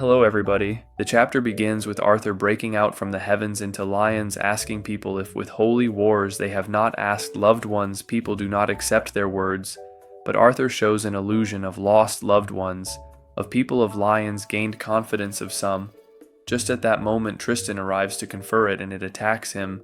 Hello everybody. The chapter begins with Arthur breaking out from the heavens into lions, asking people if with holy wars they have not asked loved ones, people do not accept their words. But Arthur shows an illusion of lost loved ones, of people of lions gained confidence of some. Just at that moment Tristan arrives to confer it and it attacks him.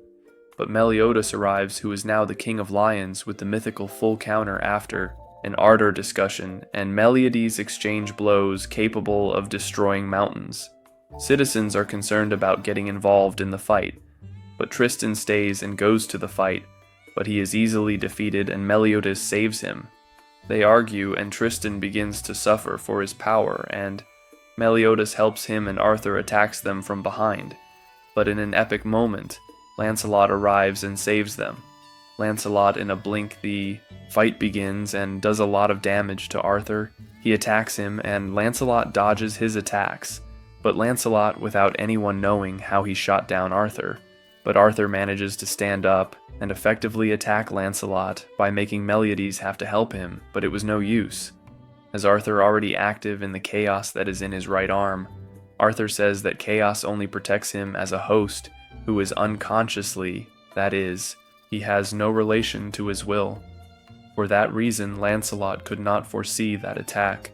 But Meliodas arrives, who is now the king of lions, with the mythical full counter after an ardor discussion, and Meliodas exchange blows capable of destroying mountains. Citizens are concerned about getting involved in the fight, but Tristan stays and goes to the fight, but he is easily defeated and Meliodas saves him. They argue and Tristan begins to suffer for his power, and Meliodas helps him and Arthur attacks them from behind. But in an epic moment, Lancelot arrives and saves them. Lancelot, in a blink, the fight begins and does a lot of damage to Arthur. He attacks him and Lancelot dodges his attacks, but Lancelot without anyone knowing how he shot down Arthur. But Arthur manages to stand up and effectively attack Lancelot by making Meliodas have to help him, but it was no use. As Arthur already active in the chaos that is in his right arm, Arthur says that chaos only protects him as a host who is unconsciously, that is, he has no relation to his will. For that reason, Lancelot could not foresee that attack.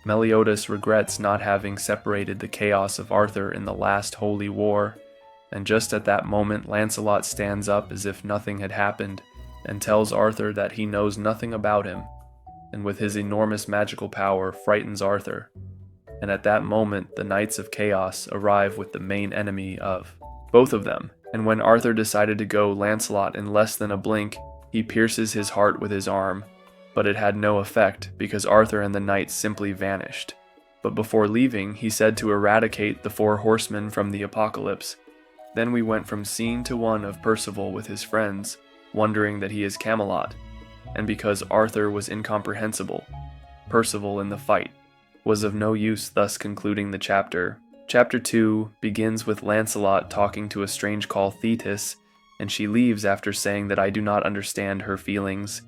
Meliodas regrets not having separated the chaos of Arthur in the last holy war, and just at that moment Lancelot stands up as if nothing had happened, and tells Arthur that he knows nothing about him, and with his enormous magical power frightens Arthur. And at that moment the Knights of Chaos arrive with the main enemy of both of them. And when Arthur decided to go Lancelot in less than a blink, he pierces his heart with his arm, but it had no effect because Arthur and the knights simply vanished. But before leaving, he said to eradicate the 4 horsemen from the apocalypse. Then we went from scene to one of Percival with his friends, wondering that he is Camelot, and because Arthur was incomprehensible, Percival in the fight was of no use, thus concluding the chapter. Chapter 2 begins with Lancelot talking to a strange called Thetis, and she leaves after saying that I do not understand her feelings,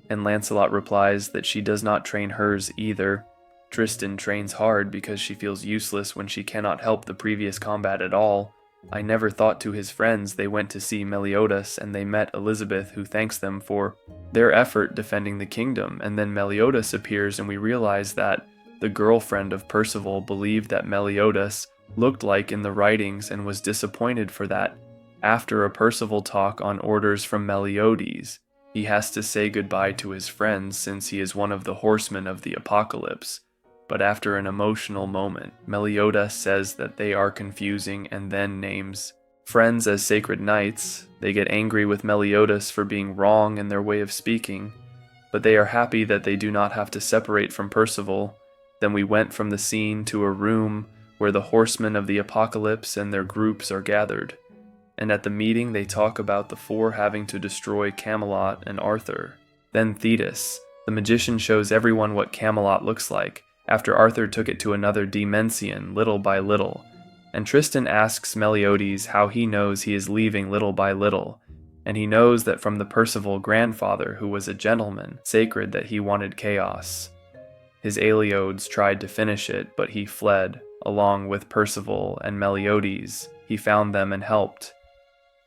and Lancelot replies that she does not train hers either. Tristan trains hard because she feels useless when she cannot help the previous combat at all. I never thought to his friends they went to see Meliodas and they met Elizabeth, who thanks them for their effort defending the kingdom, and then Meliodas appears and we realize that the girlfriend of Percival believed that Meliodas looked like in the writings and was disappointed for that. After a Percival talk on orders from Meliodas, he has to say goodbye to his friends since he is one of the horsemen of the apocalypse. But after an emotional moment, Meliodas says that they are confusing and then names friends as sacred knights. They get angry with Meliodas for being wrong in their way of speaking, but they are happy that they do not have to separate from Percival. Then we went from the scene to a room where the horsemen of the apocalypse and their groups are gathered. And at the meeting they talk about the 4 having to destroy Camelot and Arthur. Then Thetis, the magician, shows everyone what Camelot looks like, after Arthur took it to another dimension little by little. And Tristan asks Meliodas how he knows he is leaving little by little, and he knows that from the Percival grandfather, who was a gentleman, sacred, that he wanted chaos. His Aeliodes tried to finish it, but he fled. Along with Percival and Meliodas, he found them and helped.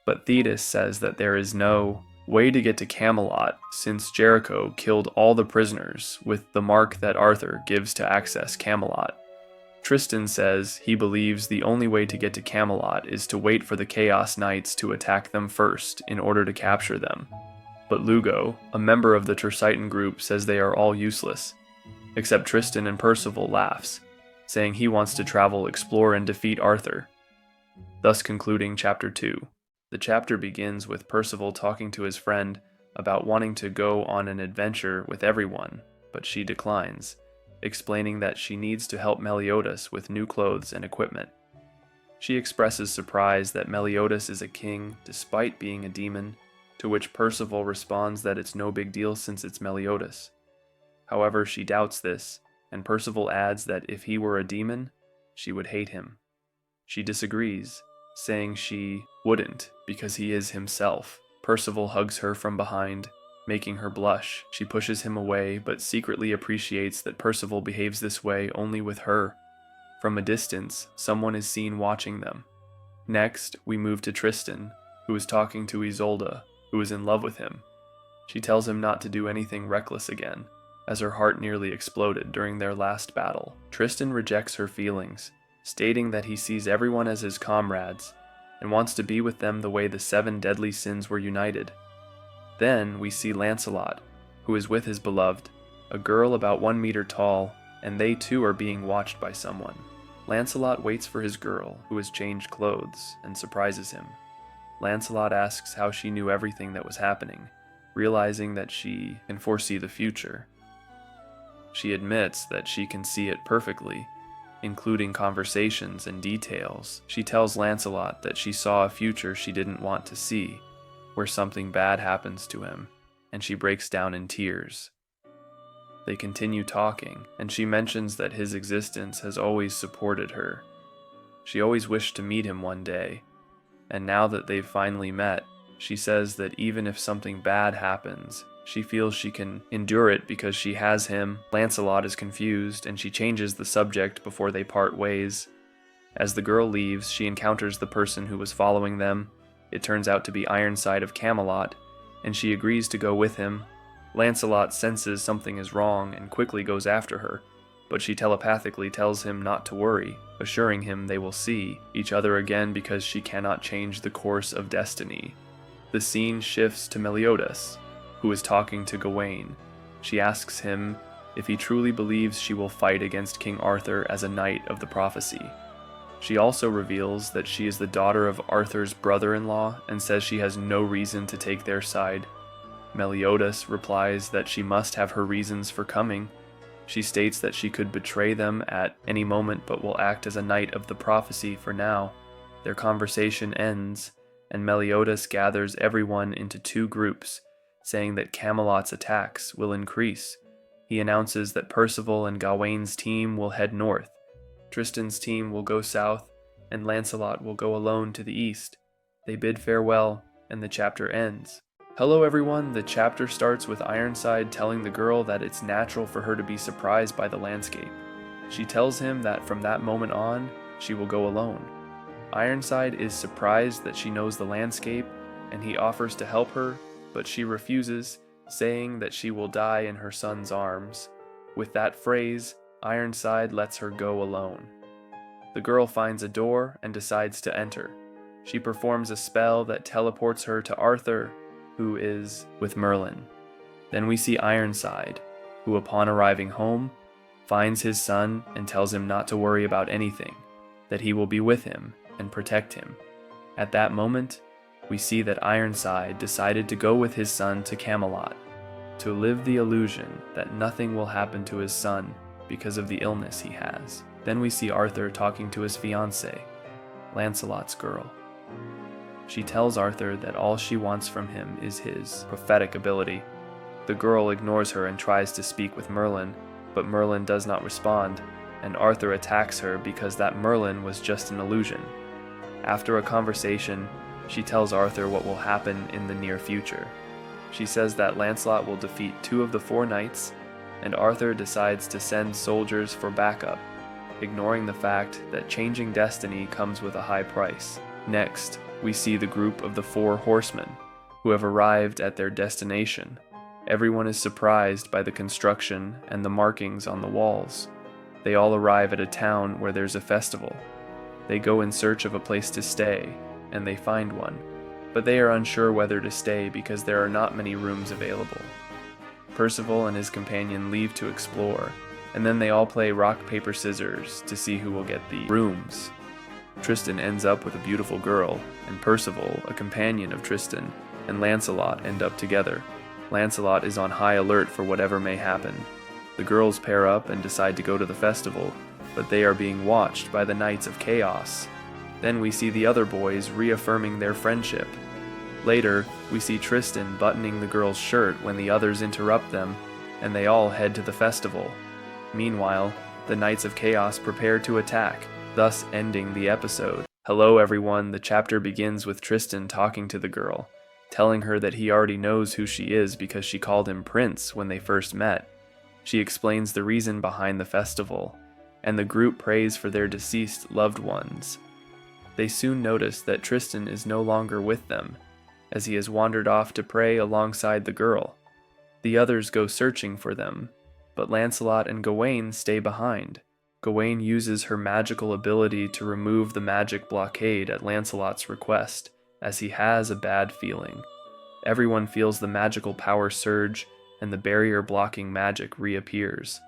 But Thetis says that there is no way to get to Camelot since Jericho killed all the prisoners with the mark that Arthur gives to access Camelot. Tristan says he believes the only way to get to Camelot is to wait for the Chaos Knights to attack them first in order to capture them. But Lugo, a member of the Tricitan group, says they are all useless, except Tristan, and Percival laughs, saying he wants to travel, explore, and defeat Arthur. Thus concluding chapter 2. The chapter begins with Percival talking to his friend about wanting to go on an adventure with everyone, but she declines, explaining that she needs to help Meliodas with new clothes and equipment. She expresses surprise that Meliodas is a king despite being a demon, to which Percival responds that it's no big deal since it's Meliodas. However, she doubts this, and Percival adds that if he were a demon, she would hate him. She disagrees, saying she wouldn't because he is himself. Percival hugs her from behind, making her blush. She pushes him away, but secretly appreciates that Percival behaves this way only with her. From a distance, someone is seen watching them. Next, we move to Tristan, who is talking to Isolde, who is in love with him. She tells him not to do anything reckless again, as her heart nearly exploded during their last battle. Tristan rejects her feelings, stating that he sees everyone as his comrades, and wants to be with them the way the 7 deadly sins were united. Then we see Lancelot, who is with his beloved, a girl about 1 meter tall, and they too are being watched by someone. Lancelot waits for his girl, who has changed clothes, and surprises him. Lancelot asks how she knew everything that was happening, realizing that she can foresee the future. She admits that she can see it perfectly, including conversations and details. She tells Lancelot that she saw a future she didn't want to see, where something bad happens to him, and she breaks down in tears. They continue talking, and she mentions that his existence has always supported her. She always wished to meet him one day, and now that they've finally met, she says that even if something bad happens, she feels she can endure it because she has him. Lancelot is confused, and she changes the subject before they part ways. As the girl leaves, she encounters the person who was following them. It turns out to be Ironside of Camelot, and she agrees to go with him. Lancelot senses something is wrong and quickly goes after her, but she telepathically tells him not to worry, assuring him they will see each other again because she cannot change the course of destiny. The scene shifts to Meliodas, who is talking to Gawain. She asks him if he truly believes she will fight against King Arthur as a knight of the prophecy. She also reveals that she is the daughter of Arthur's brother-in-law and says she has no reason to take their side. Meliodas replies that she must have her reasons for coming. She states that she could betray them at any moment but will act as a knight of the prophecy for now. Their conversation ends, and Meliodas gathers everyone into 2 groups, saying that Camelot's attacks will increase. He announces that Percival and Gawain's team will head north, Tristan's team will go south, and Lancelot will go alone to the east. They bid farewell, and the chapter ends. Hello everyone, the chapter starts with Ironside telling the girl that it's natural for her to be surprised by the landscape. She tells him that from that moment on, she will go alone. Ironside is surprised that she knows the landscape, and he offers to help her, but she refuses, saying that she will die in her son's arms. With that phrase, Ironside lets her go alone. The girl finds a door and decides to enter. She performs a spell that teleports her to Arthur, who is with Merlin. Then we see Ironside, who upon arriving home, finds his son and tells him not to worry about anything, that he will be with him and protect him. At that moment, we see that Ironside decided to go with his son to Camelot, to live the illusion that nothing will happen to his son because of the illness he has. Then we see Arthur talking to his fiancée, Lancelot's girl. She tells Arthur that all she wants from him is his prophetic ability. The girl ignores her and tries to speak with Merlin, but Merlin does not respond, and Arthur attacks her because that Merlin was just an illusion. After a conversation, she tells Arthur what will happen in the near future. She says that Lancelot will defeat 2 of the 4 knights, and Arthur decides to send soldiers for backup, ignoring the fact that changing destiny comes with a high price. Next, we see the group of the 4 horsemen, who have arrived at their destination. Everyone is surprised by the construction and the markings on the walls. They all arrive at a town where there's a festival. They go in search of a place to stay, and they find one, but they are unsure whether to stay because there are not many rooms available. Percival and his companion leave to explore, and then they all play rock, paper, scissors to see who will get the rooms. Tristan ends up with a beautiful girl, and Percival, a companion of Tristan, and Lancelot end up together. Lancelot is on high alert for whatever may happen. The girls pair up and decide to go to the festival, but they are being watched by the Knights of Chaos. Then we see the other boys reaffirming their friendship. Later, we see Tristan buttoning the girl's shirt when the others interrupt them, and they all head to the festival. Meanwhile, the Knights of Chaos prepare to attack, thus ending the episode. Hello everyone, the chapter begins with Tristan talking to the girl, telling her that he already knows who she is because she called him Prince when they first met. She explains the reason behind the festival, and the group prays for their deceased loved ones. They soon notice that Tristan is no longer with them, as he has wandered off to pray alongside the girl. The others go searching for them, but Lancelot and Gawain stay behind. Gawain uses her magical ability to remove the magic blockade at Lancelot's request, as he has a bad feeling. Everyone feels the magical power surge, and the barrier blocking magic reappears.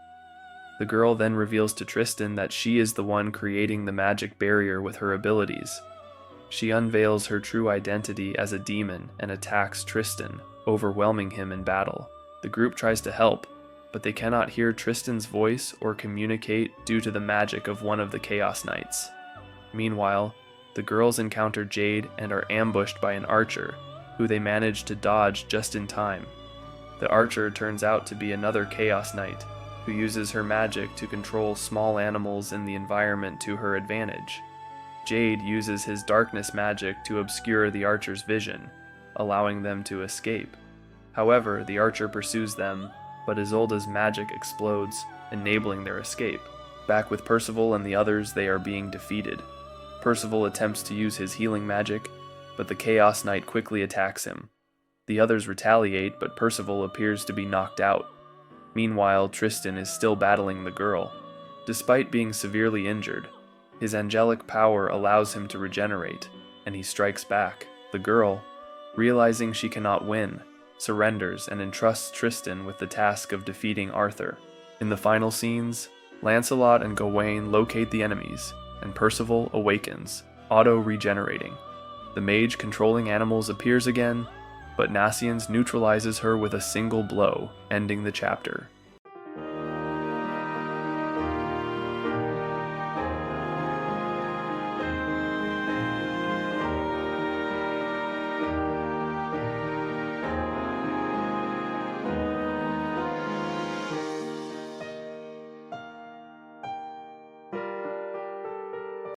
The girl then reveals to Tristan that she is the one creating the magic barrier with her abilities. She unveils her true identity as a demon and attacks Tristan, overwhelming him in battle. The group tries to help, but they cannot hear Tristan's voice or communicate due to the magic of one of the Chaos Knights. Meanwhile, the girls encounter Jade and are ambushed by an archer, who they manage to dodge just in time. The archer turns out to be another Chaos Knight, who uses her magic to control small animals in the environment to her advantage. Jade uses his darkness magic to obscure the archer's vision, allowing them to escape. However, the archer pursues them, but Isolde's magic explodes, enabling their escape. Back with Percival and the others, they are being defeated. Percival attempts to use his healing magic, but the Chaos Knight quickly attacks him. The others retaliate, but Percival appears to be knocked out. Meanwhile, Tristan is still battling the girl. Despite being severely injured, his angelic power allows him to regenerate, and he strikes back. The girl, realizing she cannot win, surrenders and entrusts Tristan with the task of defeating Arthur. In the final scenes, Lancelot and Gawain locate the enemies, and Percival awakens, auto-regenerating. The mage controlling animals appears again, but Nacians neutralizes her with a single blow, ending the chapter.